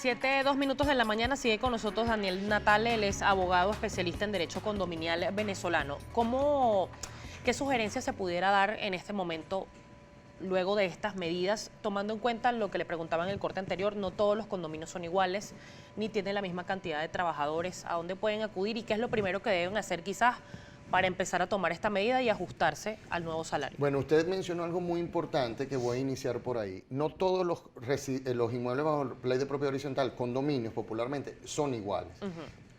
7:02 de la mañana, sigue con nosotros Daniel Natal, él es abogado especialista en derecho condominial venezolano. ¿Qué sugerencias se pudiera dar en este momento luego de estas medidas, tomando en cuenta lo que le preguntaba en el corte anterior? No todos los condominios son iguales, ni tienen la misma cantidad de trabajadores. ¿A dónde pueden acudir y qué es lo primero que deben hacer quizás para empezar a tomar esta medida y ajustarse al nuevo salario? Bueno, usted mencionó algo muy importante que voy a iniciar por ahí. No todos los inmuebles bajo ley de propiedad horizontal, condominios popularmente, son iguales.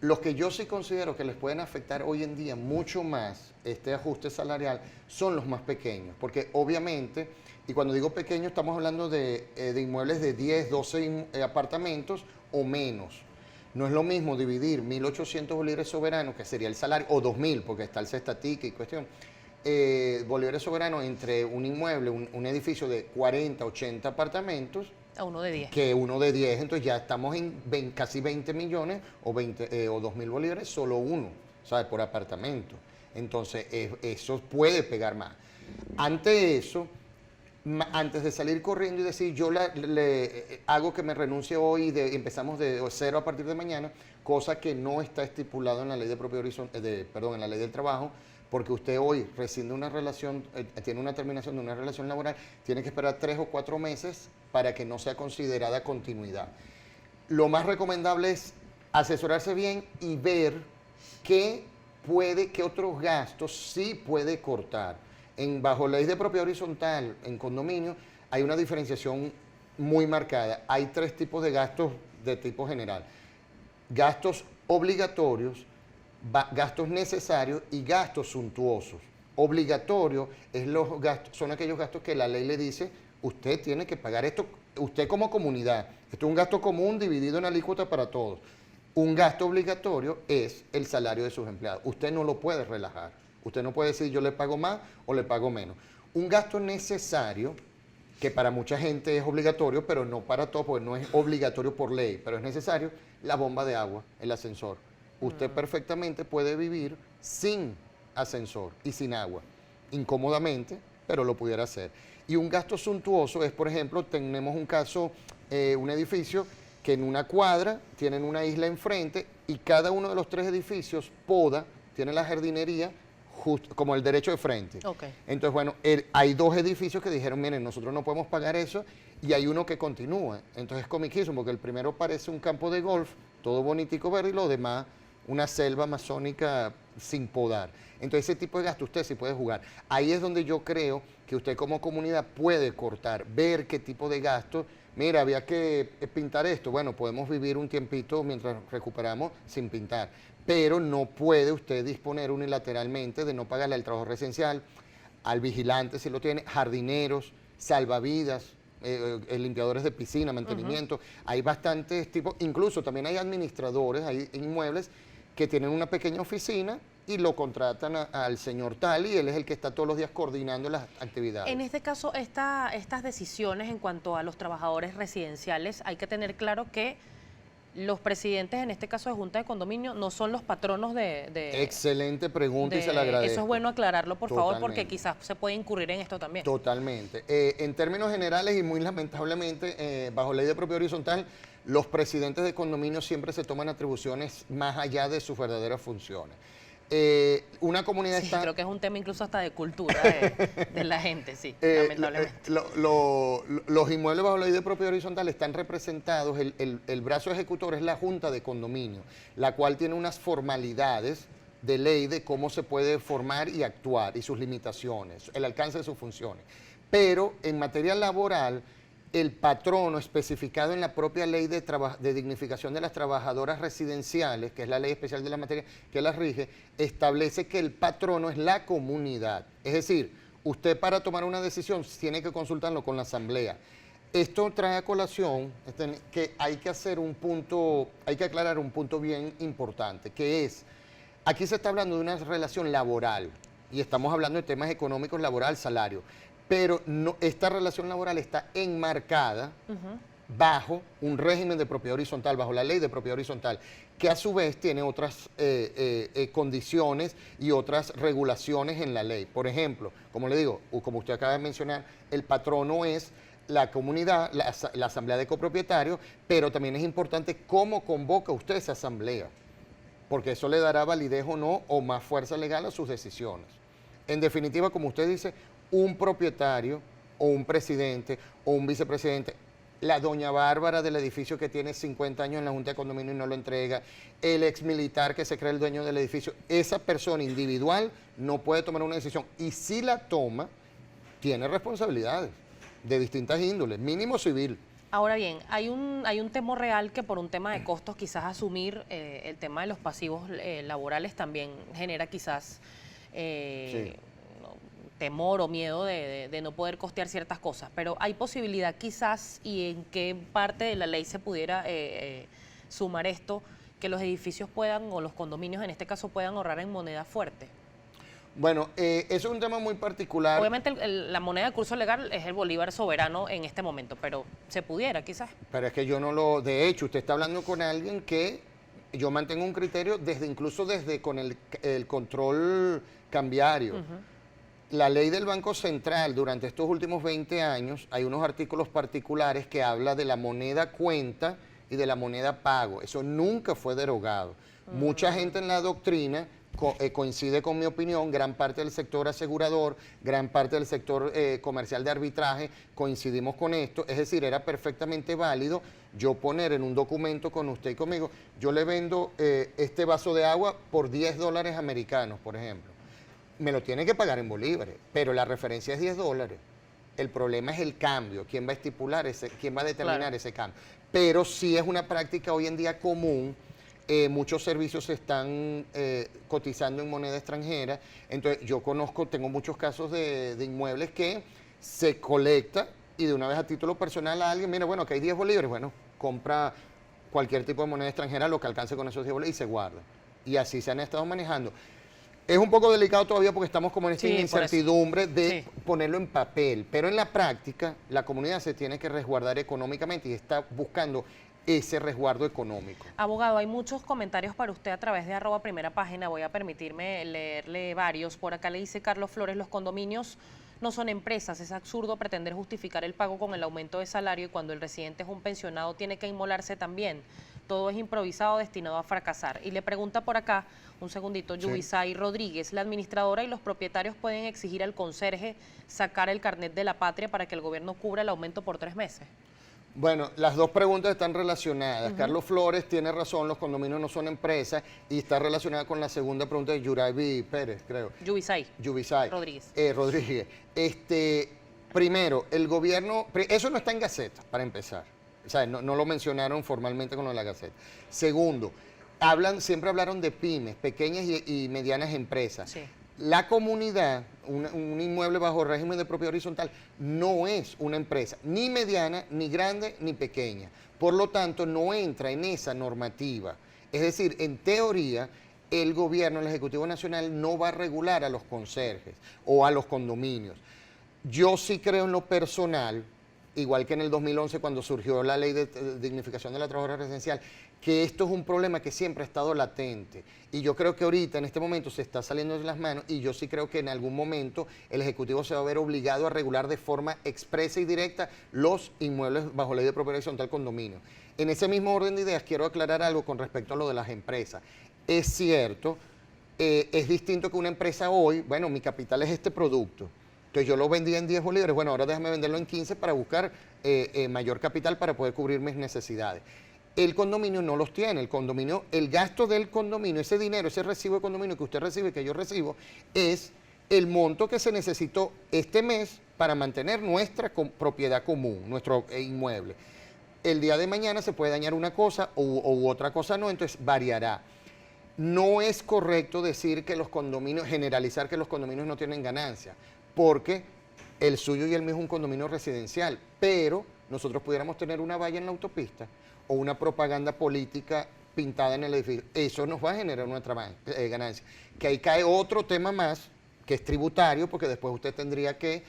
Los que yo sí considero que les pueden afectar hoy en día mucho más este ajuste salarial son los más pequeños, porque obviamente, y cuando digo pequeños estamos hablando de inmuebles de 10, 12 apartamentos o menos. No es lo mismo dividir 1.800 bolívares soberanos, que sería el salario, o 2.000, porque está el cestatique y cuestión, bolívares soberanos entre un inmueble, un edificio de 40, 80 apartamentos, A uno de 10. que uno de 10, entonces ya estamos en casi 20 millones o 2.000 bolívares, solo uno, ¿sabes? Por apartamento. Entonces, eso puede pegar más. Ante eso, antes de salir corriendo y decir, yo le hago que me renuncie hoy y empezamos de cero a partir de mañana, cosa que no está estipulado en la ley de propiedad horizontal, en la ley del trabajo, porque usted hoy rescinde una relación, tiene una terminación de una relación laboral, tiene que esperar 3 o 4 meses para que no sea considerada continuidad. Lo más recomendable es asesorarse bien y ver qué otros gastos sí puede cortar. Bajo ley de propiedad horizontal, en condominio, hay una diferenciación muy marcada. Hay 3 tipos de gastos de tipo general. Gastos obligatorios, gastos necesarios y gastos suntuosos. Obligatorios son aquellos gastos que la ley le dice, usted tiene que pagar esto, usted como comunidad. Esto es un gasto común dividido en alícuota para todos. Un gasto obligatorio es el salario de sus empleados. Usted no lo puede relajar. Usted no puede decir yo le pago más o le pago menos. Un gasto necesario, que para mucha gente es obligatorio, pero no para todos, porque no es obligatorio por ley, pero es necesario, la bomba de agua, el ascensor. Usted perfectamente puede vivir sin ascensor y sin agua, incómodamente, pero lo pudiera hacer. Y un gasto suntuoso es, por ejemplo, tenemos un caso, un edificio que en una cuadra tienen una isla enfrente y cada uno de los 3 edificios tiene la jardinería como el derecho de frente. Okay. Entonces, bueno, hay 2 edificios que dijeron, miren, nosotros no podemos pagar eso, y hay uno que continúa. Entonces es comiquísimo, porque el primero parece un campo de golf, todo bonitico verde, y lo demás una selva amazónica sin podar. Entonces ese tipo de gasto usted sí puede jugar. Ahí es donde yo creo que usted como comunidad puede cortar, ver qué tipo de gastos. Mira, había que pintar esto. Bueno, podemos vivir un tiempito mientras recuperamos sin pintar. Pero no puede usted disponer unilateralmente de no pagarle al trabajo residencial, al vigilante si lo tiene, jardineros, salvavidas, limpiadores de piscina, mantenimiento. Hay bastantes tipos, incluso también hay administradores, hay inmuebles que tienen una pequeña oficina y lo contratan al señor tal y él es el que está todos los días coordinando las actividades. En este caso, estas decisiones en cuanto a los trabajadores residenciales, hay que tener claro que los presidentes, en este caso de Junta de Condominio, no son los patronos de Excelente pregunta y se la agradezco. Eso es bueno aclararlo, por Totalmente. favor, porque quizás se puede incurrir en esto también. Totalmente. En términos generales y muy lamentablemente, bajo ley de propiedad horizontal, los presidentes de condominio siempre se toman atribuciones más allá de sus verdaderas funciones. Una comunidad Sí, está... creo que es un tema incluso hasta de cultura de la gente, sí, lamentablemente. Los inmuebles bajo la ley de propiedad horizontal están representados, el brazo ejecutor es la Junta de Condominio, la cual tiene unas formalidades de ley de cómo se puede formar y actuar y sus limitaciones, el alcance de sus funciones. Pero en materia laboral, el patrono especificado en la propia ley de dignificación de las trabajadoras residenciales, que es la ley especial de la materia que las rige, establece que el patrono es la comunidad. Es decir, usted para tomar una decisión tiene que consultarlo con la asamblea. Esto trae a colación que hay que aclarar un punto bien importante, que es, aquí se está hablando de una relación laboral y estamos hablando de temas económicos, laboral, salario. Pero esta relación laboral está enmarcada bajo un régimen de propiedad horizontal, bajo la ley de propiedad horizontal, que a su vez tiene otras condiciones y otras regulaciones en la ley. Por ejemplo, como le digo, como usted acaba de mencionar, el patrono es la comunidad, la asamblea de copropietarios, pero también es importante cómo convoca usted esa asamblea, porque eso le dará validez o no, o más fuerza legal a sus decisiones. En definitiva, como usted dice, un propietario o un presidente o un vicepresidente, la doña Bárbara del edificio que tiene 50 años en la Junta de Condominio y no lo entrega, el ex militar que se cree el dueño del edificio, esa persona individual no puede tomar una decisión, y si la toma, tiene responsabilidades de distintas índoles, mínimo civil. Ahora bien, hay un temor real que por un tema de costos quizás asumir el tema de los pasivos laborales también genera quizás temor o miedo de no poder costear ciertas cosas, pero hay posibilidad quizás, y en qué parte de la ley se pudiera sumar esto, que los edificios puedan, o los condominios en este caso, puedan ahorrar en moneda fuerte. Bueno, eso es un tema muy particular. Obviamente la moneda de curso legal es el bolívar soberano en este momento, pero se pudiera quizás. Pero es que yo no lo... De hecho, usted está hablando con alguien que yo mantengo un criterio incluso desde con el control cambiario. La ley del Banco Central durante estos últimos 20 años, hay unos artículos particulares que habla de la moneda cuenta y de la moneda pago. Eso nunca fue derogado. Mucha gente en la doctrina coincide con mi opinión, gran parte del sector asegurador, gran parte del sector comercial de arbitraje, coincidimos con esto, es decir, era perfectamente válido yo poner en un documento con usted y conmigo, yo le vendo este vaso de agua por $10 americanos, por ejemplo. Me lo tiene que pagar en bolívares, pero la referencia es $10. El problema es el cambio, quién va a estipular quién va a determinar ese cambio. Pero sí es una práctica hoy en día común. Muchos servicios se están cotizando en moneda extranjera. Entonces, yo tengo muchos casos de inmuebles que se colecta y de una vez a título personal a alguien, mira, bueno, que hay 10 bolívares, bueno, compra cualquier tipo de moneda extranjera, lo que alcance con esos 10 bolívares y se guarda. Y así se han estado manejando. Es un poco delicado todavía porque estamos como en esta incertidumbre de ponerlo en papel, pero en la práctica la comunidad se tiene que resguardar económicamente y está buscando ese resguardo económico. Abogado, hay muchos comentarios para usted a través de @primerapágina. Voy a permitirme leerle varios. Por acá le dice Carlos Flores: los condominios no son empresas. Es absurdo pretender justificar el pago con el aumento de salario, y cuando el residente es un pensionado tiene que inmolarse también. Todo es improvisado, destinado a fracasar. Y le pregunta por acá, un segundito, Yubisay Rodríguez: la administradora y los propietarios pueden exigir al conserje sacar el carnet de la patria para que el gobierno cubra el aumento por 3 meses. Bueno, las dos preguntas están relacionadas. Carlos Flores tiene razón, los condominios no son empresas, y está relacionada con la segunda pregunta de Yuraibi Pérez, creo. Yubisay Rodríguez. Rodríguez. Primero, el gobierno, eso no está en Gaceta, para empezar. O sea, no lo mencionaron formalmente con lo de la Gaceta. Segundo, siempre hablaron de pymes, pequeñas y medianas empresas. Sí. La comunidad, un inmueble bajo régimen de propiedad horizontal, no es una empresa, ni mediana, ni grande, ni pequeña. Por lo tanto, no entra en esa normativa. Es decir, en teoría, el gobierno, el Ejecutivo Nacional, no va a regular a los conserjes o a los condominios. Yo sí creo en lo personal, igual que en el 2011 cuando surgió la ley de dignificación de la trabajadora residencial, que esto es un problema que siempre ha estado latente. Y yo creo que ahorita, en este momento, se está saliendo de las manos, y yo sí creo que en algún momento el Ejecutivo se va a ver obligado a regular de forma expresa y directa los inmuebles bajo ley de propiedad horizontal condominio. En ese mismo orden de ideas, quiero aclarar algo con respecto a lo de las empresas. Es cierto, es distinto que una empresa hoy, bueno, mi capital es este producto. Entonces yo lo vendía en 10 bolívares, bueno, ahora déjame venderlo en 15 para buscar mayor capital para poder cubrir mis necesidades. El condominio no los tiene, el gasto del condominio, ese dinero, ese recibo de condominio que usted recibe, que yo recibo, es el monto que se necesitó este mes para mantener nuestra propiedad común, nuestro inmueble. El día de mañana se puede dañar una cosa u otra cosa no, entonces variará. No es correcto decir que los condominios, generalizar que los condominios no tienen ganancia, porque el suyo y el mío es un condominio residencial, pero nosotros pudiéramos tener una valla en la autopista o una propaganda política pintada en el edificio. Eso nos va a generar nuestra ganancia. Que ahí cae otro tema más, que es tributario, porque después usted tendría que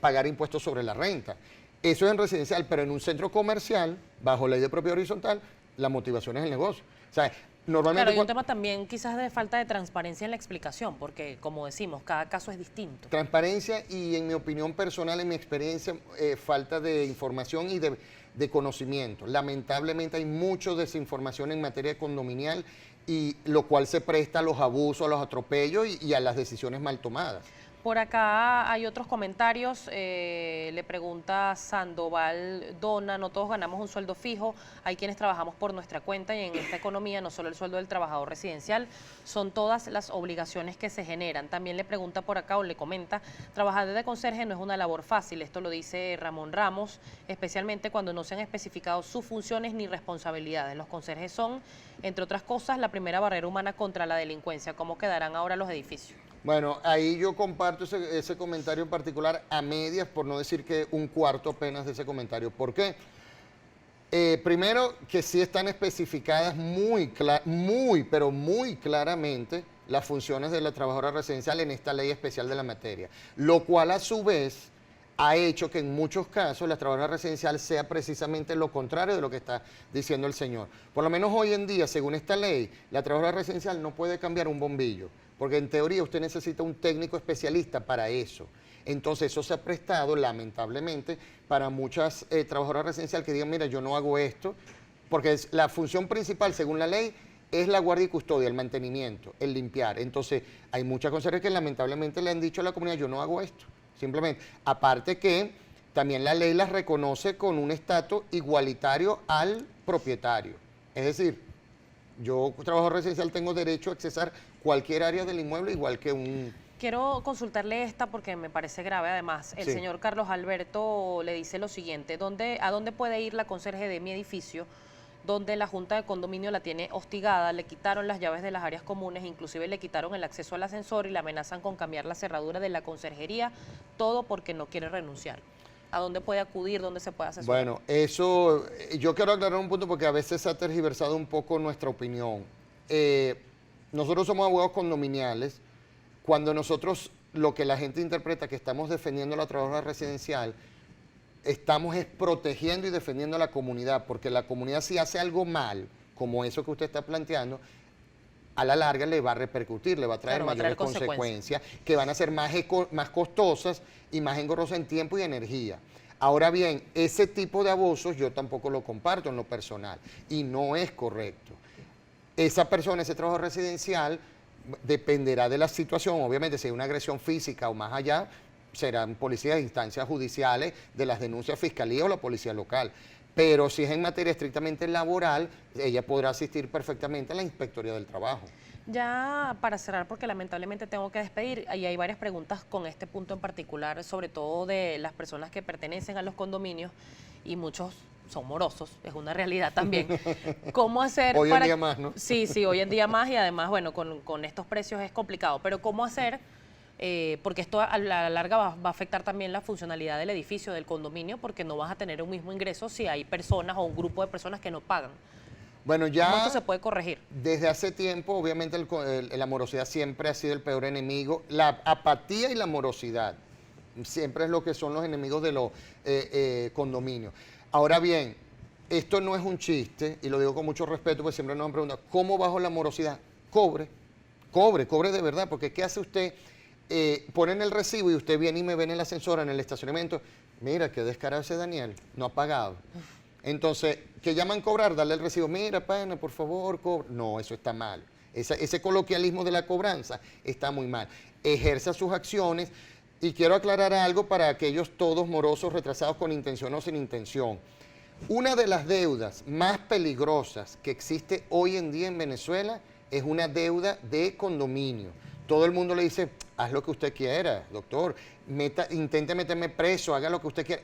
pagar impuestos sobre la renta. Eso es en residencial, pero en un centro comercial, bajo ley de propiedad horizontal, la motivación es el negocio. O sea, Normalmente Claro, hay un tema también quizás de falta de transparencia en la explicación, porque como decimos, cada caso es distinto. transparencia y, en mi opinión personal, en mi experiencia, falta de información y de conocimiento. Lamentablemente hay mucha desinformación en materia condominial, y lo cual se presta a los abusos, a los atropellos y a las decisiones mal tomadas. Por acá hay otros comentarios, le pregunta Sandoval Dona, no todos ganamos un sueldo fijo, hay quienes trabajamos por nuestra cuenta y en esta economía no solo el sueldo del trabajador residencial, son todas las obligaciones que se generan. También le pregunta por acá o le comenta, trabajar de conserje no es una labor fácil, esto lo dice Ramón Ramos, especialmente cuando no se han especificado sus funciones ni responsabilidades. Los conserjes son, entre otras cosas, la primera barrera humana contra la delincuencia. ¿Cómo quedarán ahora los edificios? Bueno, ahí yo comparto ese comentario en particular a medias, por no decir que un cuarto apenas de ese comentario. ¿Por qué? Primero, que sí están especificadas pero muy claramente las funciones de la trabajadora residencial en esta ley especial de la materia, lo cual a su vez ha hecho que en muchos casos la trabajadora residencial sea precisamente lo contrario de lo que está diciendo el señor. Por lo menos hoy en día, según esta ley, la trabajadora residencial no puede cambiar un bombillo, porque en teoría usted necesita un técnico especialista para eso. Entonces eso se ha prestado, lamentablemente, para muchas trabajadoras residenciales que digan, mira, yo no hago esto, porque la función principal, según la ley, es la guardia y custodia, el mantenimiento, el limpiar. Entonces hay muchas conserjes que lamentablemente le han dicho a la comunidad, yo no hago esto, simplemente. Aparte que también la ley las reconoce con un estatus igualitario al propietario. Es decir, yo, trabajador residencial, tengo derecho a accesar cualquier área del inmueble igual que un... Quiero consultarle esta porque me parece grave. Además, el Sí. señor Carlos Alberto le dice lo siguiente, ¿a dónde puede ir la conserje de mi edificio donde la junta de condominio la tiene hostigada, le quitaron las llaves de las áreas comunes, inclusive le quitaron el acceso al ascensor y la amenazan con cambiar la cerradura de la conserjería, todo porque no quiere renunciar? ¿A dónde puede acudir? ¿Dónde se puede asesorar? Bueno, eso, yo quiero aclarar un punto porque a veces se ha tergiversado un poco nuestra opinión. Nosotros somos abogados condominiales. Cuando nosotros, lo que la gente interpreta que estamos defendiendo a la trabajadora residencial, estamos protegiendo y defendiendo a la comunidad, porque la comunidad, si hace algo mal, como eso que usted está planteando, a la larga le va a repercutir, le va a traer Claro, va a traer mayores consecuencias que van a ser más costosas y más engorrosas en tiempo y energía. Ahora bien, ese tipo de abusos yo tampoco lo comparto en lo personal y no es correcto. Esa persona, ese trabajo residencial, dependerá de la situación. Obviamente, si hay una agresión física o más allá, serán policías de instancias judiciales, de las denuncias fiscalía o la policía local. Pero si es en materia estrictamente laboral, ella podrá asistir perfectamente a la Inspectoría del Trabajo. Ya para cerrar, porque lamentablemente tengo que despedir, y hay varias preguntas con este punto en particular, sobre todo de las personas que pertenecen a los condominios, y muchos son morosos, es una realidad también. ¿Cómo hacer Hoy en día más, ¿no? Sí, sí, hoy en día más, y además, bueno, con estos precios es complicado, pero ¿cómo hacer? Porque esto a la larga va a afectar también la funcionalidad del edificio, del condominio, porque no vas a tener un mismo ingreso si hay personas o un grupo de personas que no pagan. Bueno, ¿Cómo ya esto se puede corregir? desde hace tiempo, obviamente, la morosidad siempre ha sido el peor enemigo. La apatía y la morosidad siempre es lo que son los enemigos de los condominios. Ahora bien, esto no es un chiste, y lo digo con mucho respeto, porque siempre nos han preguntado, ¿cómo bajo la morosidad? Cobre de verdad, porque ¿qué hace usted? Ponen el recibo y usted viene y me ve en el ascensor, en el estacionamiento, mira, qué descarado ese Daniel, no ha pagado. Entonces, ¿qué llaman cobrar? Darle el recibo, mira, pana, por favor, cobra. No, eso está mal. Ese coloquialismo de la cobranza está muy mal. Ejerza sus acciones. Y quiero aclarar algo para aquellos todos morosos, retrasados con intención o sin intención. Una de las deudas más peligrosas que existe hoy en día en Venezuela es una deuda de condominio. Todo el mundo le dice, haz lo que usted quiera, doctor, intente meterme preso, haga lo que usted quiera.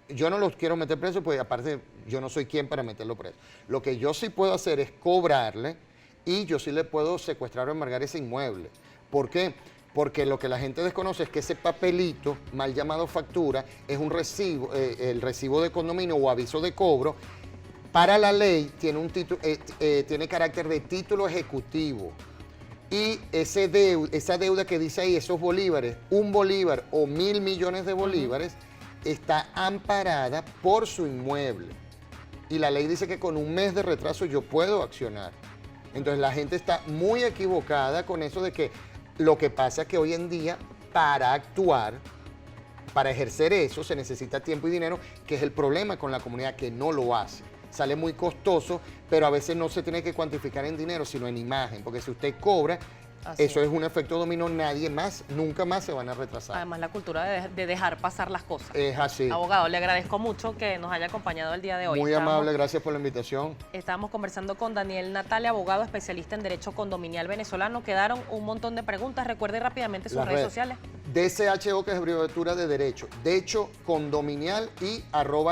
Yo no los quiero meter preso, porque aparte yo no soy quien para meterlo preso. Lo que yo sí puedo hacer es cobrarle y yo sí le puedo secuestrar o embargar ese inmueble. ¿Por qué? Porque lo que la gente desconoce es que ese papelito, mal llamado factura, es un recibo, el recibo de condominio o aviso de cobro. Para la ley tiene, tiene carácter de título ejecutivo. Y esa deuda que dice ahí, esos bolívares, un bolívar o 1.000 millones de bolívares, está amparada por su inmueble. Y la ley dice que con un mes de retraso yo puedo accionar. Entonces la gente está muy equivocada con eso de que lo que pasa es que hoy en día para actuar, para ejercer eso se necesita tiempo y dinero, que es el problema con la comunidad que no lo hace. Sale muy costoso, pero a veces no se tiene que cuantificar en dinero, sino en imagen, porque si usted cobra, eso es un efecto dominó, nadie más, nunca más se van a retrasar. Además, la cultura de dejar pasar las cosas. Es así. Abogado, le agradezco mucho que nos haya acompañado el día de hoy. Muy amable, gracias por la invitación. Estábamos conversando con Daniel Natale, abogado especialista en Derecho Condominial venezolano. Quedaron un montón de preguntas. Recuerde rápidamente sus redes sociales. DCHO, que es abreviatura de Derecho. Derecho Condominial y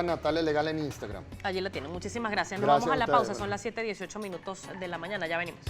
@Natale Legal en Instagram. Allí la tienen. Muchísimas gracias. Nos Gracias vamos a la a ustedes, pausa. Son las 7:18 de la mañana. Ya venimos.